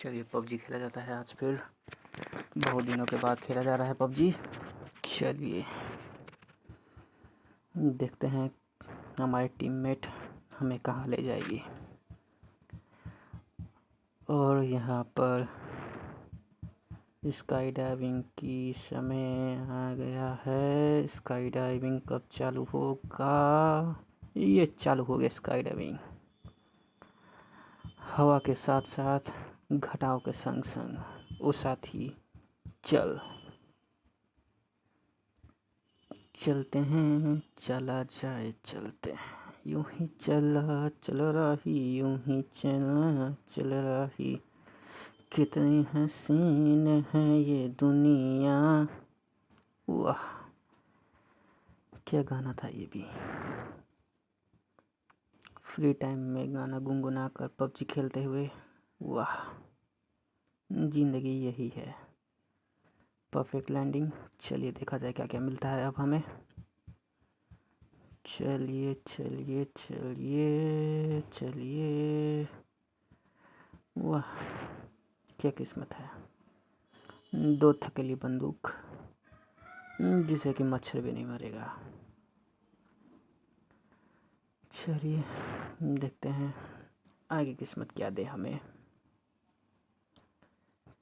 चलिए पबजी खेला जाता है आज फिर। बहुत दिनों के बाद खेला जा रहा है पबजी। चलिए देखते हैं हमारे टीममेट हमें कहाँ ले जाएगी। और यहाँ पर स्काई डाइविंग की समय आ गया है। स्काई डाइविंग कब चालू होगा? ये चालू हो गया स्काई डाइविंग। हवा के साथ साथ घटाव के संग संग वो साथी चलते हैं। चला जाए चलते हैं, यूं ही चला चल रही, यूं ही चला चल रही। कितनी हसीन है ये दुनिया। वाह क्या गाना था ये भी। फ्री टाइम में गाना गुनगुना कर पबजी खेलते हुए, वाह जिंदगी यही है। Perfect landing. चलिए देखा जाए क्या क्या मिलता है अब हमें। चलिए चलिए चलिए चलिए, वाह क्या किस्मत है। 2 थकेली बंदूक जिसे कि मच्छर भी नहीं मरेगा। चलिए देखते हैं आगे किस्मत क्या दे हमें।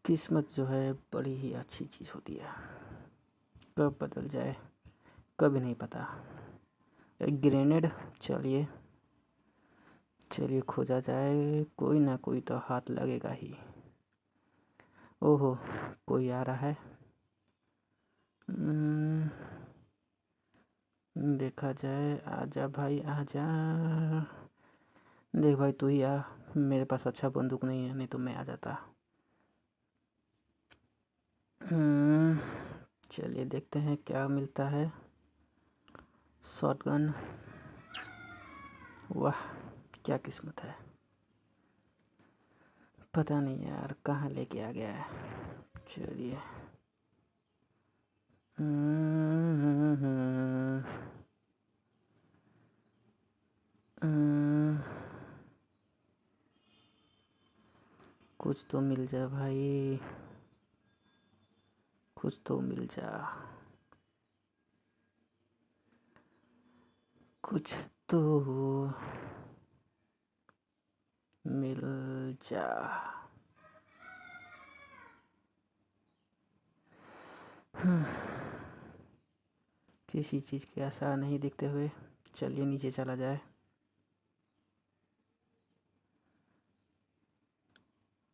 किस्मत जो है बड़ी ही अच्छी चीज़ होती है, कब बदल जाए कभी नहीं पता। एक ग्रेनेड। चलिए चलिए खोजा जाए, कोई ना कोई तो हाथ लगेगा ही। ओहो कोई आ रहा है। देखा जाए, आजा भाई आजा। देख भाई तू ही आ, मेरे पास अच्छा बंदूक नहीं है, नहीं तो मैं आ जाता। चलिए देखते हैं क्या मिलता है। शॉटगन। वाह क्या किस्मत है। पता नहीं यार कहाँ लेके आ गया है। चलिए कुछ तो मिल जा भाई, कुछ तो मिल जा, कुछ तो मिल जा। किसी चीज़ की आशा नहीं दिखते हुए चलिए नीचे चला जाए।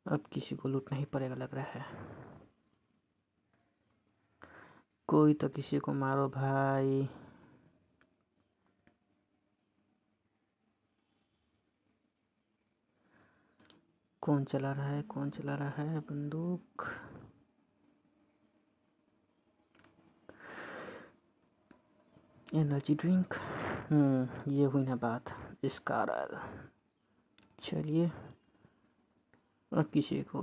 अब किसी को लूटना ही पड़ेगा लग रहा है। कोई तो किसी को मारो भाई। कौन चला रहा है, कौन चला रहा है बंदूक? Energy drink. ये हुई ना बात। स्कारल। चलिए अब किसी को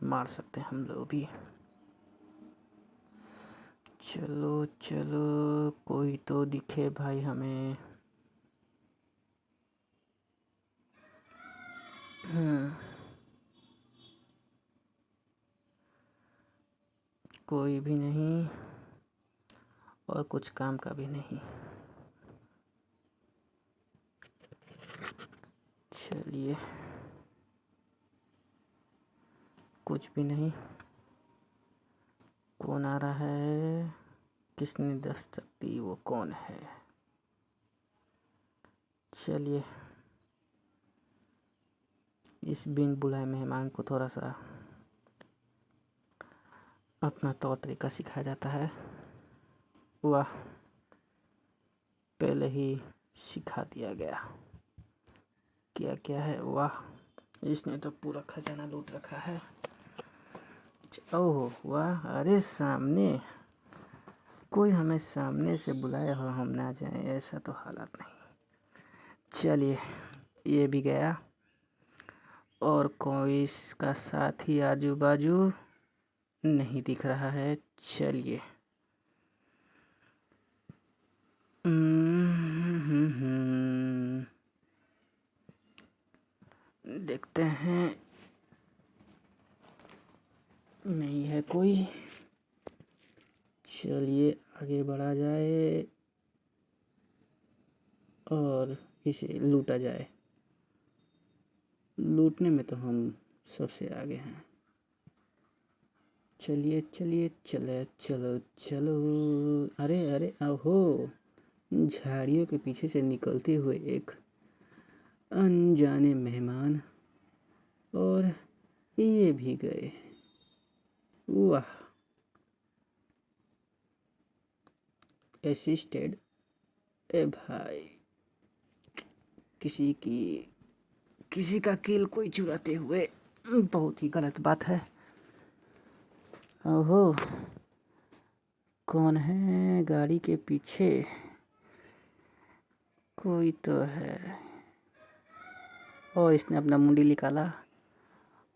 मार सकते हैं हम लोग भी। चलो चलो कोई तो दिखे भाई हमें। कोई भी नहीं और कुछ काम का भी नहीं। चलिए कुछ भी नहीं। कौन आ रहा है, किसने दस्तक दी, वो कौन है? चलिए इस बिन बुलाए मेहमान को थोड़ा सा अपना तौर तरीका सिखाया जाता है। वाह पहले ही सिखा दिया गया। क्या क्या है, वाह इसने तो पूरा खजाना लूट रखा है। ओह वाह, अरे सामने कोई हमें सामने से बुलाए और हम ना जाए, ऐसा तो हालत नहीं। चलिए ये भी गया और कोई इसका साथी आजू बाजू नहीं दिख रहा है। चलिए देखते हैं नहीं है कोई। चलिए आगे बढ़ा जाए और इसे लूटा जाए। लूटने में तो हम सबसे आगे हैं। चलिए चलिए चले चलो चलो। अरे अरे ओहो, झाड़ियों के पीछे से निकलते हुए एक अनजाने मेहमान, और ये भी गए। वाह, असिस्टेड। ए भाई, किसी का किल कोई चुराते हुए, बहुत ही गलत बात है। ओहो, कौन है गाड़ी के पीछे? कोई तो है, और इसने अपना मुंडी निकाला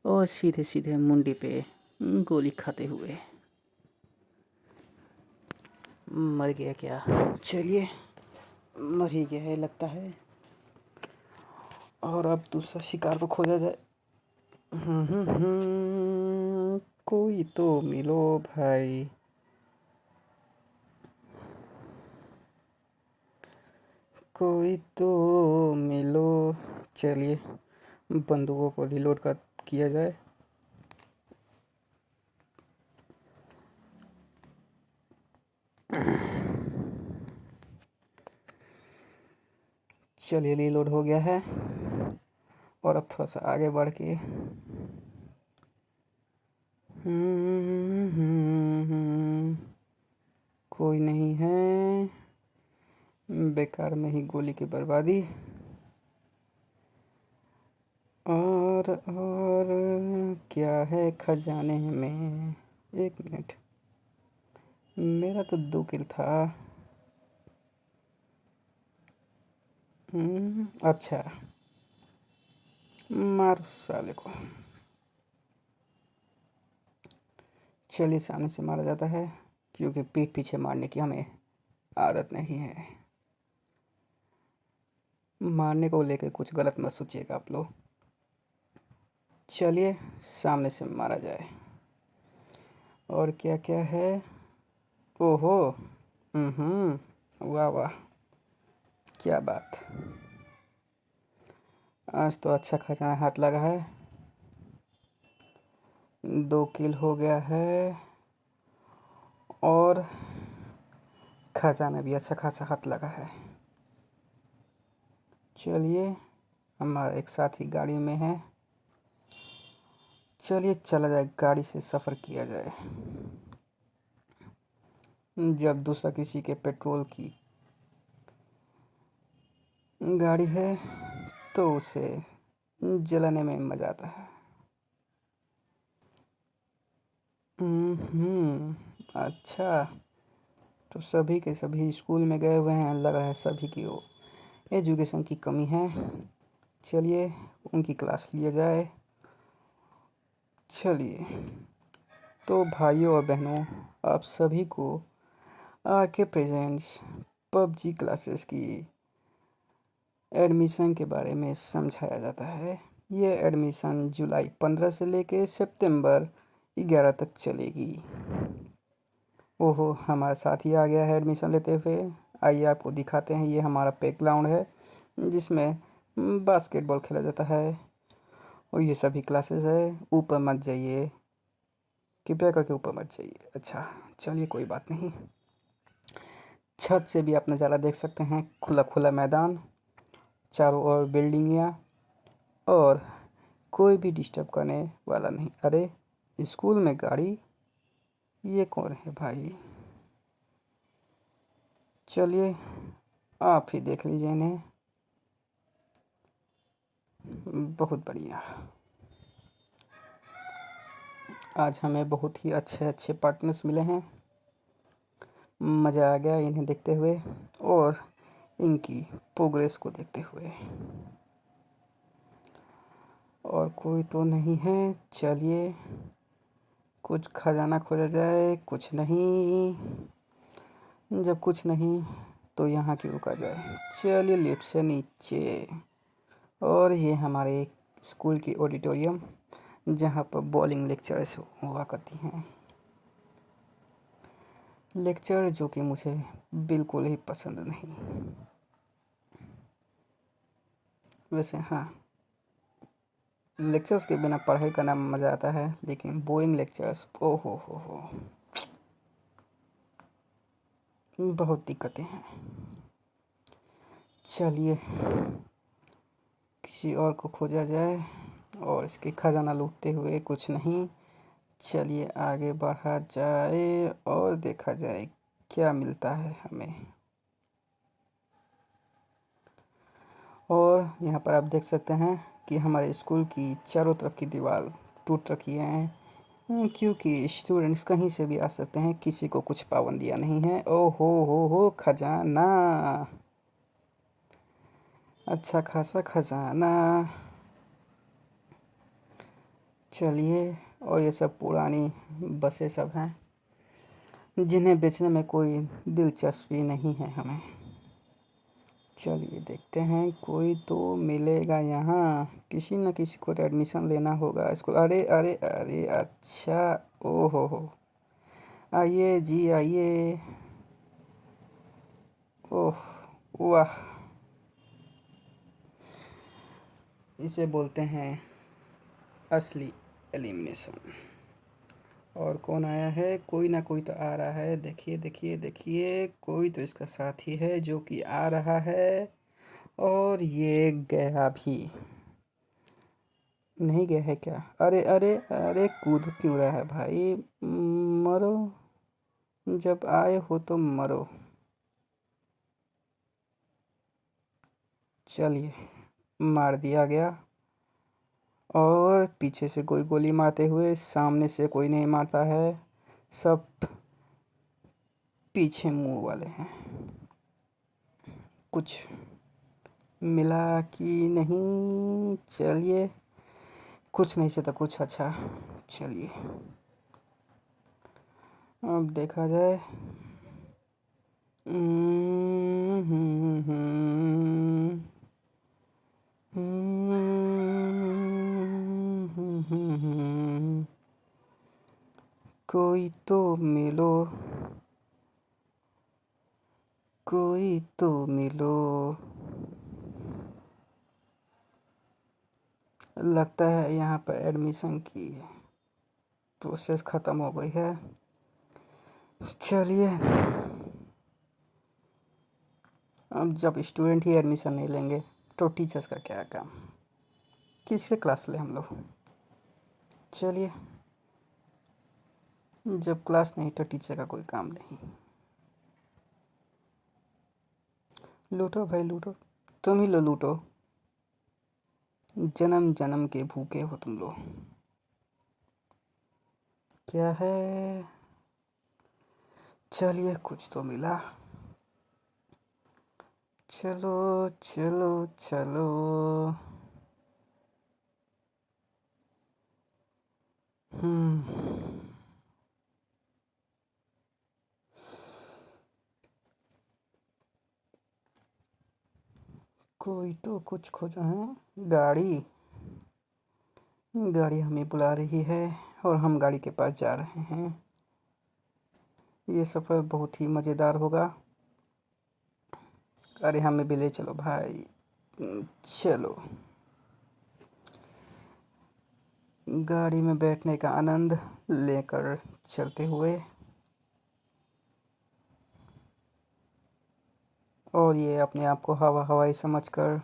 और सीधे सीधे मुंडी पे गोली खाते हुए मर गया क्या? चलिए, मर ही गया है लगता है। और अब दूसरा शिकार को खोजा जाए। कोई तो मिलो भाई। कोई तो मिलो। चलिए, बंदूकों को रिलोड कर किया जाए। चलिए, रिलोड हो गया है और अब थोड़ा सा आगे बढ़ के कोई नहीं है, बेकार में ही गोली की बर्बादी। और क्या है खजाने में? एक मिनट, मेरा तो 2 किल था। अच्छा, मार साले को। चलिए, सामने से मारा जाता है क्योंकि पीठ पीछे मारने की हमें आदत नहीं है। मारने को लेकर कुछ गलत मत सोचिएगा आप लोग। चलिए, सामने से मारा जाए। और क्या क्या है? ओहो, वाह वाह, क्या बात। आज तो अच्छा खासा हाथ लगा है। 2 किल हो गया है और खजाना भी अच्छा खासा हाथ लगा है। चलिए, हमारा एक साथी गाड़ी में है। चलिए चला जाए, गाड़ी से सफ़र किया जाए। जब दूसरा किसी के पेट्रोल की गाड़ी है तो उसे जलाने में मज़ा आता है। अच्छा, तो सभी के सभी स्कूल में गए हुए हैं। लग रहा है सभी की वो एजुकेशन की कमी है। चलिए, उनकी क्लास लिया जाए। चलिए, तो भाइयों और बहनों, आप सभी को आके प्रेजेंट्स पबजी क्लासेस की एडमिशन के बारे में समझाया जाता है। ये एडमिशन जुलाई 15 से लेके सितंबर 11 तक चलेगी। ओहो, हमारा साथी आ गया है एडमिशन लेते हुए। आइए आपको दिखाते हैं। ये हमारा प्ले ग्राउंड है जिसमें बास्केटबॉल खेला जाता है और ये सभी क्लासेस है। ऊपर मत जाइए, कृपया करके ऊपर मत जाइए। अच्छा, चलिए कोई बात नहीं। छत से भी आप नज़ारा देख सकते हैं। खुला खुला मैदान, चारों ओर बिल्डिंगियाँ, और कोई भी डिस्टर्ब करने वाला नहीं। अरे, स्कूल में गाड़ी, ये कौन है भाई? चलिए, आप ही देख लीजिए इन्हें। बहुत बढ़िया। आज हमें बहुत ही अच्छे अच्छे पार्टनर्स मिले हैं। मज़ा आ गया इन्हें देखते हुए और इनकी प्रोग्रेस को देखते हुए। और कोई तो नहीं है। चलिए, कुछ खजाना खोजा जाए। कुछ नहीं। जब कुछ नहीं तो यहाँ क्यों रुका जाए। चलिए, लिफ्ट से नीचे। और ये हमारे स्कूल की ऑडिटोरियम, जहाँ पर बॉलिंग लेक्चर्स हुआ करती हैं, लेक्चर जो कि मुझे बिल्कुल ही पसंद नहीं। वैसे हाँ, लेक्चर्स के बिना पढ़ाई करना मज़ा आता है, लेकिन बोरिंग लेक्चर्स ओ हो बहुत दिक्कतें हैं। चलिए किसी और को खोजा जाए और इसके खजाना लूटते हुए कुछ नहीं, चलिए आगे बढ़ा जाए और देखा जाए क्या मिलता है हमें। और यहाँ पर आप देख सकते हैं कि हमारे स्कूल की चारों तरफ की दीवार टूट रखी है, क्योंकि स्टूडेंट्स कहीं से भी आ सकते हैं, किसी को कुछ पाबंदियाँ नहीं है। ओ हो खजाना, अच्छा खासा खजाना। चलिए, और ये सब पुरानी बसें सब हैं जिन्हें बेचने में कोई दिलचस्पी नहीं है हमें। चलिए देखते हैं, कोई तो मिलेगा यहाँ, किसी न किसी को तो एडमिशन लेना होगा स्कूल। अरे अरे अरे अच्छा, ओ हो, आइए जी आइए। ओह वाह, इसे बोलते हैं असली एलिमिनेशन। और कौन आया है? कोई ना कोई तो आ रहा है, देखिए देखिए देखिए, कोई तो इसका साथी है जो कि आ रहा है। और ये गया भी नहीं, गया है क्या? अरे अरे अरे, कूद क्यों रहा है भाई? मरो, जब आए हो तो मरो। चलिए, मार दिया गया। और पीछे से कोई गोली मारते हुए, सामने से कोई नहीं मारता है, सब पीछे मुंह वाले हैं। कुछ मिला कि नहीं? चलिए, कुछ नहीं से तो कुछ अच्छा। चलिए अब देखा जाए। हम्म, हम्म, हम्म, हम्म, कोई तो मिलो, कोई तो मिलो। लगता है यहाँ पर एडमिशन की प्रोसेस ख़त्म हो गई है। चलिए, अब जब स्टूडेंट ही एडमिशन नहीं लेंगे तो टीचर्स का क्या काम? किससे क्लास ले हम लोग? चलिए, जब क्लास नहीं तो टीचर का कोई काम नहीं। लूटो भाई लूटो, तुम ही लो लूटो, जन्म जन्म के भूखे हो तुम लोग। क्या है? चलिए, कुछ तो मिला। चलो चलो चलो। कोई तो कुछ खोजा है। गाड़ी, गाड़ी हमें बुला रही है और हम गाड़ी के पास जा रहे हैं। ये सफ़र बहुत ही मज़ेदार होगा। अरे हमें भी ले चलो भाई। चलो, गाड़ी में बैठने का आनंद लेकर चलते हुए। और ये अपने आप को हवाई समझकर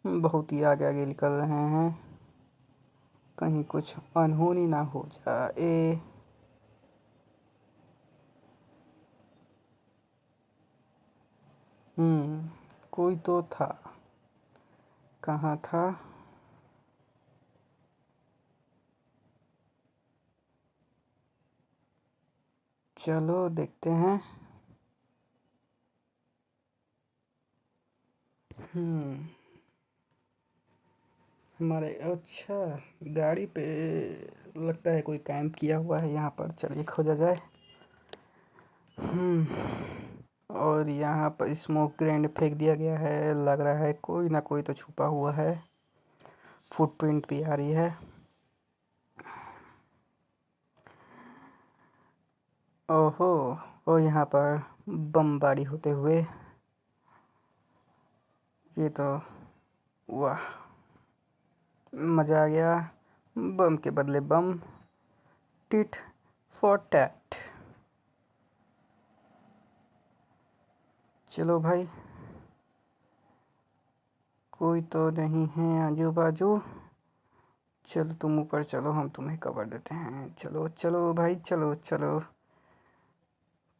बहुत ही आगे आगे निकल रहे हैं, कहीं कुछ अनहोनी ना हो जाए। कोई तो था, कहाँ था? चलो देखते हैं। हमारे अच्छा, गाड़ी पे लगता है कोई कैंप किया हुआ है यहाँ पर, चलिए खोजा जाए। और यहाँ पर स्मोक ग्रेनेड फेंक दिया गया है, लग रहा है कोई ना कोई तो छुपा हुआ है। फुटप्रिंट भी आ रही है। ओहो। और यहाँ पर बमबारी होते हुए, ये तो वाह, मज़ा आ गया। बम के बदले बम, टिट फॉर टैट। चलो भाई, कोई तो नहीं है आजू बाजू। चलो तुम ऊपर चलो, हम तुम्हें कवर देते हैं। चलो चलो भाई, चलो चलो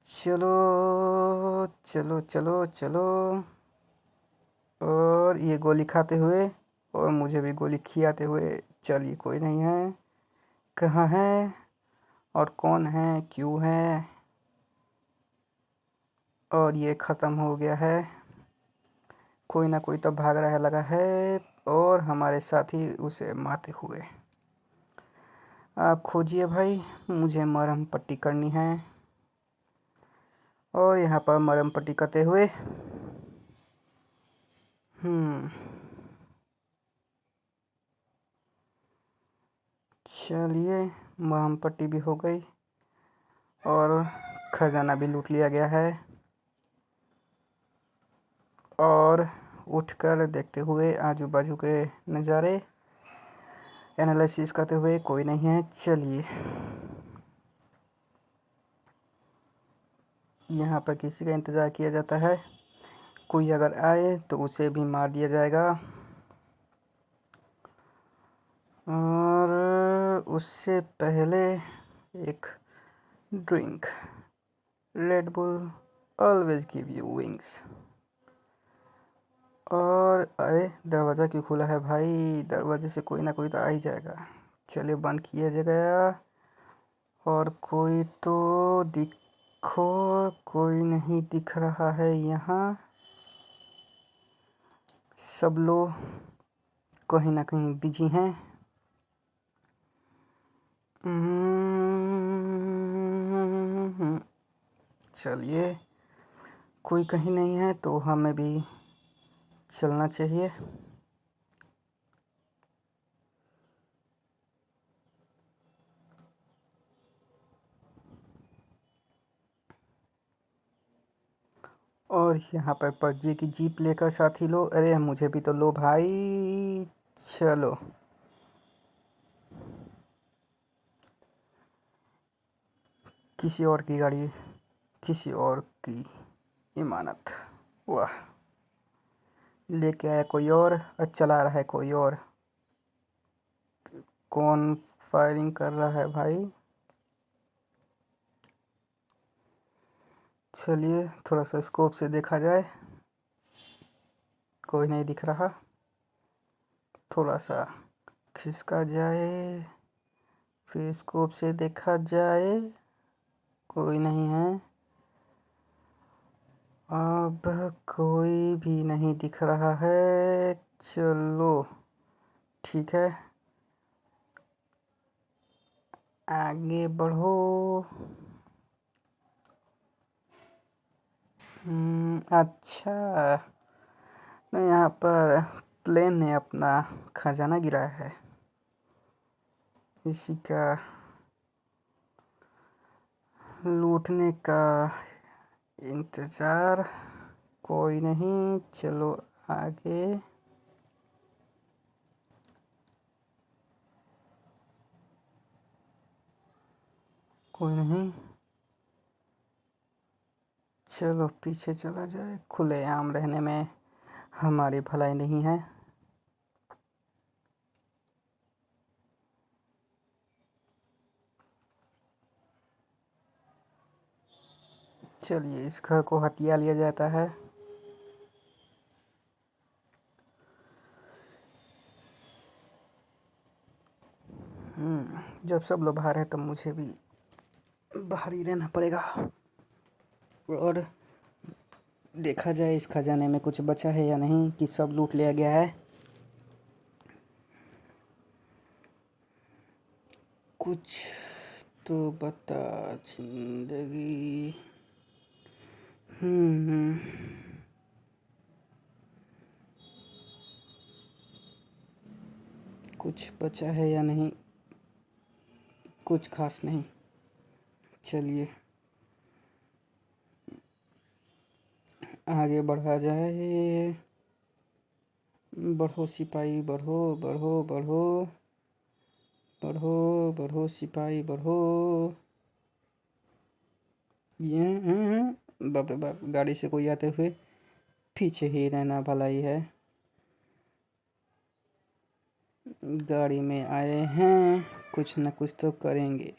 चलो चलो चलो चलो। और ये गोली खाते हुए और मुझे भी गोली खियाते हुए, चलिए कोई नहीं है। कहाँ है और कौन है, क्यों है? और ये ख़त्म हो गया है। कोई ना कोई तो भाग रहा लगा है और हमारे साथी उसे मारते हुए। आप खोजिए भाई, मुझे मरहम पट्टी करनी है। और यहाँ पर मरहम पट्टी करते हुए, चलिए मरहम पट्टी भी हो गई और खजाना भी लूट लिया गया है। और उठकर देखते हुए आजू बाजू के नज़ारे एनालिसिस करते हुए, कोई नहीं है। चलिए, यहाँ पर किसी का इंतज़ार किया जाता है। कोई अगर आए तो उसे भी मार दिया जाएगा। और उससे पहले एक drink, red bull always give you wings. और अरे दरवाज़ा क्यों खुला है भाई? दरवाजे से कोई ना कोई तो आ ही जाएगा। चलिए बंद किया गया। और कोई तो दिखो, कोई नहीं दिख रहा है यहाँ। सब लोग कहीं ना कहीं बिजी हैं। चलिए, कोई कहीं नहीं है तो हमें भी चलना चाहिए। और यहाँ पर पबजी की जीप लेकर साथी लो। अरे मुझे भी तो लो भाई। चलो, किसी और की गाड़ी, किसी और की इमानत। वाह, लेके आया कोई और चला रहा है कोई और। कौन फायरिंग कर रहा है भाई? चलिए थोड़ा सा स्कोप से देखा जाए। कोई नहीं दिख रहा। थोड़ा सा खिसका जाए, फिर स्कोप से देखा जाए। कोई नहीं है। अब कोई भी नहीं दिख रहा है। चलो ठीक है, आगे बढ़ो। अच्छा, नहीं, यहाँ पर प्लेन ने अपना खजाना गिराया है। इसी का लूटने का इंतज़ार। कोई नहीं, चलो आगे। कोई नहीं, चलो पीछे चला जाए। खुलेआम रहने में हमारी भलाई नहीं है। चलिए इस घर को हथिया लिया जाता है। जब सब लोग बाहर हैं तब मुझे भी बाहर ही रहना पड़ेगा। और देखा जाए इस खजाने में कुछ बचा है या नहीं, कि सब लूट लिया गया है। कुछ तो बता जिंदगी। कुछ बचा है या नहीं? कुछ खास नहीं। चलिए आगे बढ़ा जाए। बढ़ो सिपाही बढ़ो बढ़ो बढ़ो बढ़ो बढ़ो सिपाही बढ़ो। ये बाप रे बाप, गाड़ी से कोई आते हुए पीछे ही रहना भलाई है। गाड़ी में आए हैं, कुछ न कुछ तो करेंगे।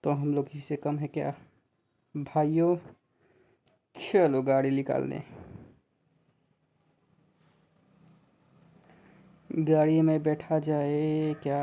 तो हम लोग किसी से कम है क्या भाइयों? चलो गाड़ी निकाल दें। गाड़ी में बैठा जाए क्या?